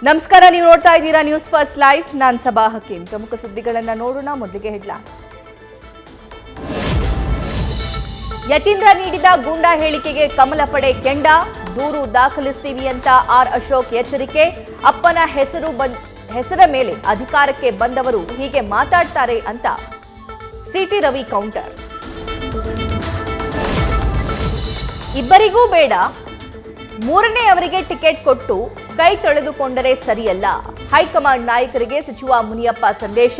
ನಮಸ್ಕಾರ, ನೀವು ನೋಡ್ತಾ ಇದ್ದೀರಾ ನ್ಯೂಸ್ ಫಸ್ಟ್ ಲೈವ್. ನಾನು ಸಬಾ ಹಕೀಂ. ಪ್ರಮುಖ ಸುದ್ದಿಗಳನ್ನ ನೋಡೋಣ. ಮೊದಲಿಗೆ ಹೆಡ್ಲೈನ್ಸ್. ಯತೀಂದ್ರ ನೀಡಿದ ಗೂಂಡಾ ಹೇಳಿಕೆಗೆ ಕಮಲ ಪಡೆ ಕೆಂಡ, ದೂರು ದಾಖಲಿಸ್ತೀವಿ ಅಂತ ಆರ್ ಅಶೋಕ್ ಎಚ್ಚರಿಕೆ. ಅಪ್ಪನ ಹೆಸರ ಮೇಲೆ ಅಧಿಕಾರಕ್ಕೆ ಬಂದವರು ಹೀಗೆ ಮಾತಾಡ್ತಾರೆ ಅಂತ ಸಿಟಿ ರವಿ ಕೌಂಟರ್. ಇಬ್ಬರಿಗೂ ಬೇಡ, ಮೂರನೇ ಅವರಿಗೆ ಟಿಕೆಟ್ ಕೊಟ್ಟು ಕೈ ತೊಳೆದುಕೊಂಡರೆ ಸರಿಯಲ್ಲ. ಹೈಕಮಾಂಡ್ ನಾಯಕರಿಗೆ ಸಚಿವ ಮುನಿಯಪ್ಪ ಸಂದೇಶ.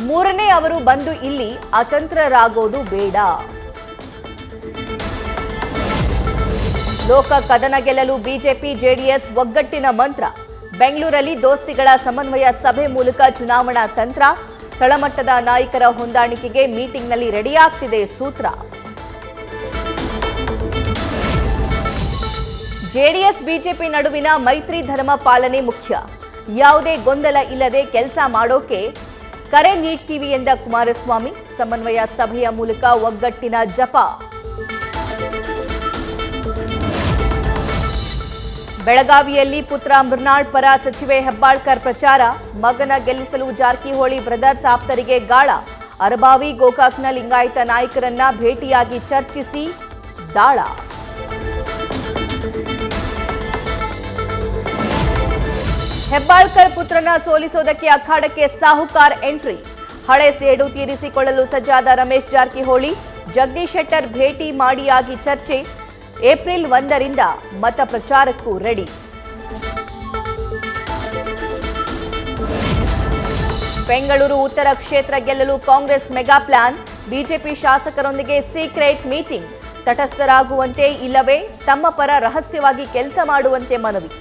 ಮೂರನೇ ಅವರು ಬಂದು ಇಲ್ಲಿ ಅತಂತ್ರರಾಗೋದು ಬೇಡ. ಲೋಕ ಕದನ ಗೆಲ್ಲಲು ಬಿಜೆಪಿ ಜೆಡಿಎಸ್ ಒಗ್ಗಟ್ಟಿನ ಮಂತ್ರ. ಬೆಂಗಳೂರಲ್ಲಿ ದೋಸ್ತಿಗಳ ಸಮನ್ವಯ ಸಭೆ ಮೂಲಕ ಚುನಾವಣಾ ತಂತ್ರ. ತಳಮಟ್ಟದ ನಾಯಕರ ಹೊಂದಾಣಿಕೆಗೆ ಮೀಟಿಂಗ್ನಲ್ಲಿ ರೆಡಿಯಾಗ್ತಿದೆ ಸೂತ್ರ. ಜೆಡಿಎಸ್ ಬಿಜೆಪಿ ನಡುವಿನ ಮೈತ್ರಿ ಧರ್ಮ ಪಾಲನೆ ಮುಖ್ಯ. ಯಾವುದೇ ಗೊಂದಲ ಇಲ್ಲದೆ ಕೆಲಸ ಮಾಡೋಕೆ ಕರೆ ನೀಡ್ತೀವಿ ಎಂದ ಕುಮಾರಸ್ವಾಮಿ. ಸಮನ್ವಯ ಸಭೆಯ ಮೂಲಕ ಒಗ್ಗಟ್ಟಿನ ಜಪ. ಬೆಳಗಾವಿಯಲ್ಲಿ ಪುತ್ರ ಮೃಣಾಲ್ ಪರ ಸಚಿವೆ ಹೆಬ್ಬಾಳ್ಕರ್ ಪ್ರಚಾರ. ಮಗನ ಗೆಲ್ಲಿಸಲು ಜಾರಕಿಹೊಳಿ ಬ್ರದರ್ಸ್ ಆಪ್ತರಿಗೆ ಗಾಳ. ಅರಬಾವಿ ಗೋಕಾಕ್ನ ಲಿಂಗಾಯತ ನಾಯಕರನ್ನ ಭೇಟಿಯಾಗಿ ಚರ್ಚಿಸಿ ದಾಳ. ಹೆಬ್ಬಾಳ್ಕರ್ ಪುತ್ರನ ಸೋಲಿಸೋದಕ್ಕೆ ಅಖಾಡಕ್ಕೆ ಸಾಹುಕಾರ್ ಎಂಟ್ರಿ. ಹಳೆ ಸೇಡು ತೀರಿಸಿಕೊಳ್ಳಲು ಸಜ್ಜಾದ ರಮೇಶ್ ಜಾರಕಿಹೊಳಿ. ಜಗದೀಶ್ ಶೆಟ್ಟರ್ ಭೇಟಿ ಮಾಡಿಯಾಗಿ ಚರ್ಚೆ. ಏಪ್ರಿಲ್ 1ರಿಂದ ಮತ ಪ್ರಚಾರಕ್ಕೂ ರೆಡಿ. ಬೆಂಗಳೂರು ಉತ್ತರ ಕ್ಷೇತ್ರ ಗೆಲ್ಲಲು ಕಾಂಗ್ರೆಸ್ ಮೆಗಾ ಪ್ಲಾನ್. ಬಿಜೆಪಿ ಶಾಸಕರೊಂದಿಗೆ ಸೀಕ್ರೆಟ್ ಮೀಟಿಂಗ್. ತಟಸ್ಥರಾಗುವಂತೆ ಇಲ್ಲವೇ ತಮ್ಮ ಪರ ರಹಸ್ಯವಾಗಿ ಕೆಲಸ ಮಾಡುವಂತೆ ಮನವಿ.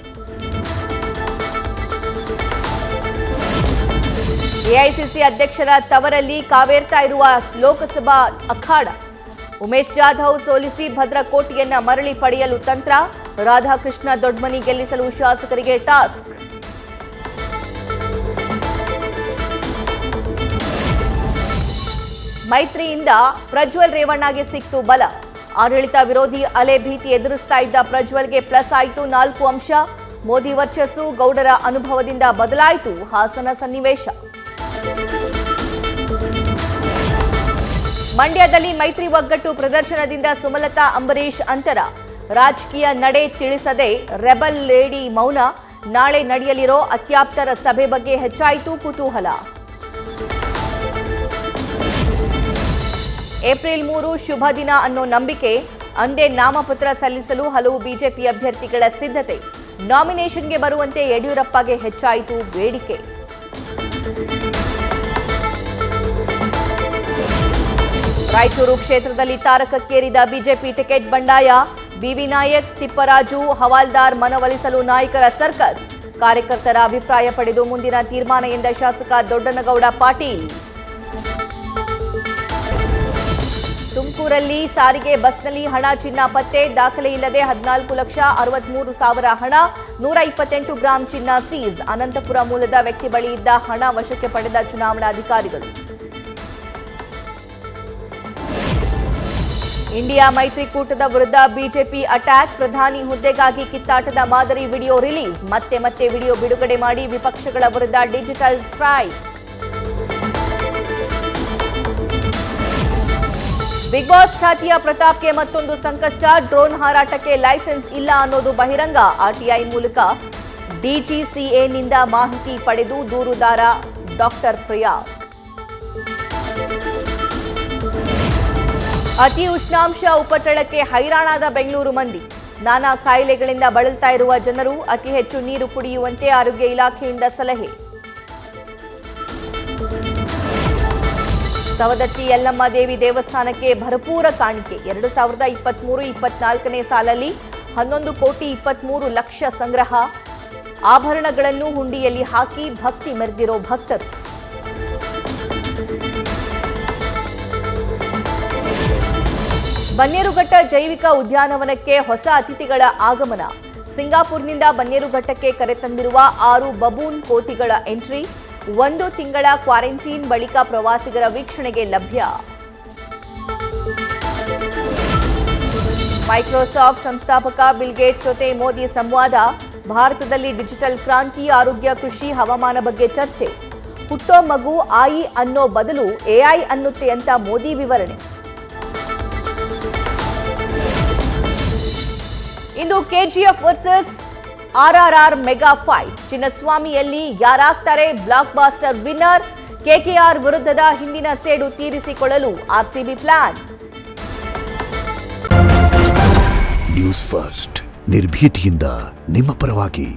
ಎಐಸಿಸಿ ಅಧ್ಯಕ್ಷರ ತವರಲ್ಲಿ ಕಾವೇರ್ತಾ ಇರುವ ಲೋಕಸಭಾ ಅಖಾಡ. ಉಮೇಶ್ ಜಾಧವ್ ಸೋಲಿಸಿ ಭದ್ರಕೋಟೆಯನ್ನ ಮರಳಿ ಪಡೆಯಲು ತಂತ್ರ. ರಾಧಾಕೃಷ್ಣ ದೊಡ್ಮನಿ ಗೆಲ್ಲಿಸಲು ಶಾಸಕರಿಗೆ ಟಾಸ್ಕ್. ಮೈತ್ರಿಯಿಂದ ಪ್ರಜ್ವಲ್ ರೇವಣ್ಣಗೆ ಸಿಕ್ತು ಬಲ. ಆಡಳಿತ ವಿರೋಧಿ ಅಲೆ ಭೀತಿ ಎದುರಿಸ್ತಾ ಇದ್ದ ಪ್ರಜ್ವಲ್ಗೆ ಪ್ಲಸ್ ಆಯಿತು 4 ಅಂಶ. ಮೋದಿ ವರ್ಚಸ್ಸು, ಗೌಡರ ಅನುಭವದಿಂದ ಬದಲಾಯಿತು ಹಾಸನ ಸನ್ನಿವೇಶ. ಮಂಡ್ಯದಲ್ಲಿ ಮೈತ್ರಿ ಒಗ್ಗಟ್ಟು ಪ್ರದರ್ಶನದಿಂದ ಸುಮಲತಾ ಅಂಬರೀಶ್ ಅಂತರ. ರಾಜಕೀಯ ನಡೆ ತಿಳಿಸದೆ ರೆಬಲ್ ಲೇಡಿ ಮೌನ. ನಾಳೆ ನಡೆಯಲಿರೋ ಅತ್ಯಾಪ್ತರ ಸಭೆ ಬಗ್ಗೆ ಹೆಚ್ಚಾಯಿತು ಕುತೂಹಲ. ಏಪ್ರಿಲ್ 3 ಶುಭ ದಿನ ಅನ್ನೋ ನಂಬಿಕೆ. ಅಂದೇ ನಾಮಪತ್ರ ಸಲ್ಲಿಸಲು ಹಲವು ಬಿಜೆಪಿ ಅಭ್ಯರ್ಥಿಗಳ ಸಿದ್ಧತೆ. ನಾಮಿನೇಷನ್ಗೆ ಬರುವಂತೆ ಯಡಿಯೂರಪ್ಪಗೆ ಹೆಚ್ಚಾಯಿತು ಬೇಡಿಕೆ. ರಾಯಚೂರು ಕ್ಷೇತ್ರದಲ್ಲಿ ತಾರಕಕ್ಕೇರಿದ ಬಿಜೆಪಿ ಟಿಕೆಟ್ ಬಂಡಾಯ. ಬಿವಿ ನಾಯಕ್, ತಿಪ್ಪರಾಜು, ಹವಾಲ್ದಾರ್ ಮನವೊಲಿಸಲು ನಾಯಕರ ಸರ್ಕಸ್. ಕಾರ್ಯಕರ್ತರ ಅಭಿಪ್ರಾಯ ಪಡೆದು ಮುಂದಿನ ತೀರ್ಮಾನ ಎಂದ ಶಾಸಕ ದೊಡ್ಡನಗೌಡ ಪಾಟೀಲ್. ತುಮಕೂರಲ್ಲಿ ಸಾರಿಗೆ ಬಸ್ನಲ್ಲಿ ಹಣ ಚಿನ್ನ ಪತ್ತೆ. ದಾಖಲೆ ಇಲ್ಲದೆ 14,63,000 ಹಣ, 128 ಗ್ರಾಂ ಚಿನ್ನ ಸೀಸ್. ಅನಂತಪುರ ಮೂಲದ ವ್ಯಕ್ತಿ ಬಳಿ ಇದ್ದ ಹಣ ವಶಕ್ಕೆ ಪಡೆದ ಚುನಾವಣಾಧಿಕಾರಿಗಳು. ಇಂಡಿಯಾ ಮೈತ್ರಿಕೂಟದ ವಿರುದ್ಧ ಬಿಜೆಪಿ ಅಟ್ಯಾಕ್. ಪ್ರಧಾನಿ ಹುದ್ದೆಗಾಗಿ ಕಿತ್ತಾಟದ ಮಾದರಿ ವಿಡಿಯೋ ರಿಲೀಸ್. ಮತ್ತೆ ವಿಡಿಯೋ ಬಿಡುಗಡೆ ಮಾಡಿ ವಿಪಕ್ಷಗಳ ವಿರುದ್ಧ ಡಿಜಿಟಲ್ ಸ್ಟ್ರೈಕ್. ಬಿಗ್ ಬಾಸ್ ಖ್ಯಾತಿಯ ಪ್ರತಾಪ್ಗೆ ಮತ್ತೊಂದು ಸಂಕಷ್ಟ. ಡ್ರೋನ್ ಹಾರಾಟಕ್ಕೆ ಲೈಸೆನ್ಸ್ ಇಲ್ಲ ಅನ್ನೋದು ಬಹಿರಂಗ. ಆರ್ಟಿಐ ಮೂಲಕ ಡಿಜಿಸಿಎನಿಂದ ಮಾಹಿತಿ ಪಡೆದು ದೂರುದಾರ ಡಾಕ್ಟರ್ ಪ್ರಿಯಾ. ಅತಿ ಉಷ್ಣಾಂಶ ಉಪಟಳಕ್ಕೆ ಹೈರಾಣಾದ ಬೆಂಗಳೂರು ಮಂದಿ. ನಾನಾ ಕಾಯಿಲೆಗಳಿಂದ ಬಳಲ್ತಾ ಇರುವ ಜನರು ಅತಿ ಹೆಚ್ಚು ನೀರು ಕುಡಿಯುವಂತೆ ಆರೋಗ್ಯ ಇಲಾಖೆಯಿಂದ ಸಲಹೆ. ಸವದತ್ತಿ ಯಲ್ಲಮ್ಮ ದೇವಿ ದೇವಸ್ಥಾನಕ್ಕೆ ಭರಪೂರ ಕಾಣಿಕೆ. 2023-24ನೇ ಸಾಲಲ್ಲಿ 11,23,00,000 ಸಂಗ್ರಹ. ಆಭರಣಗಳನ್ನು ಹುಂಡಿಯಲ್ಲಿ ಹಾಕಿ ಭಕ್ತಿ ಮೆರೆದಿರೋ ಭಕ್ತರು. ಬನ್ನೇರುಘಟ್ಟ ಜೈವಿಕ ಉದ್ಯಾನವನಕ್ಕೆ ಹೊಸ ಅತಿಥಿಗಳ ಆಗಮನ. ಸಿಂಗಾಪುರ್ನಿಂದ ಬನ್ನೇರುಘಟ್ಟಕ್ಕೆ ಕರೆತಂದಿರುವ 6 ಬಬೂನ್ ಕೋತಿಗಳ ಎಂಟ್ರಿ. 1 ತಿಂಗಳ ಕ್ವಾರಂಟೈನ್ ಬಳಿಕ ಪ್ರವಾಸಿಗರ ವೀಕ್ಷಣೆಗೆ ಲಭ್ಯ. ಮೈಕ್ರೋಸಾಫ್ಟ್ ಸಂಸ್ಥಾಪಕ ಬಿಲ್ ಗೇಟ್ಸ್ ಜೊತೆ ಮೋದಿ ಸಂವಾದ. ಭಾರತದಲ್ಲಿ ಡಿಜಿಟಲ್ ಕ್ರಾಂತಿ, ಆರೋಗ್ಯ, ಕೃಷಿ, ಹವಾಮಾನ ಬಗ್ಗೆ ಚರ್ಚೆ. ಹುಟ್ಟೋ ಮಗು ಆಯಿ ಅನ್ನೋ ಬದಲು ಎಐ ಅನ್ನುತ್ತೆ ಅಂತ ಮೋದಿ ವಿವರಣೆ. ಇಂದು KGF versus RRR mega fight. ಚಿನ್ನಸ್ವಾಮಿಯಲ್ಲಿ ಯಾರಾಗ್ತಾರೆ ಬ್ಲಾಕ್ ಬಾಸ್ಟರ್ ವಿನ್ನರ್? ಕೆಕೆಆರ್ ವಿರುದ್ಧದ ಹಿಂದಿನ ಸೇಡು ತೀರಿಸಿಕೊಳ್ಳಲು ಆರ್ಸಿಬಿ ಪ್ಲಾನ್. ನ್ಯೂಸ್ ಫಸ್ಟ್ ನಿರ್ಭೀತಿಯಿಂದ ನಿಮ್ಮ ಪರವಾಗಿ.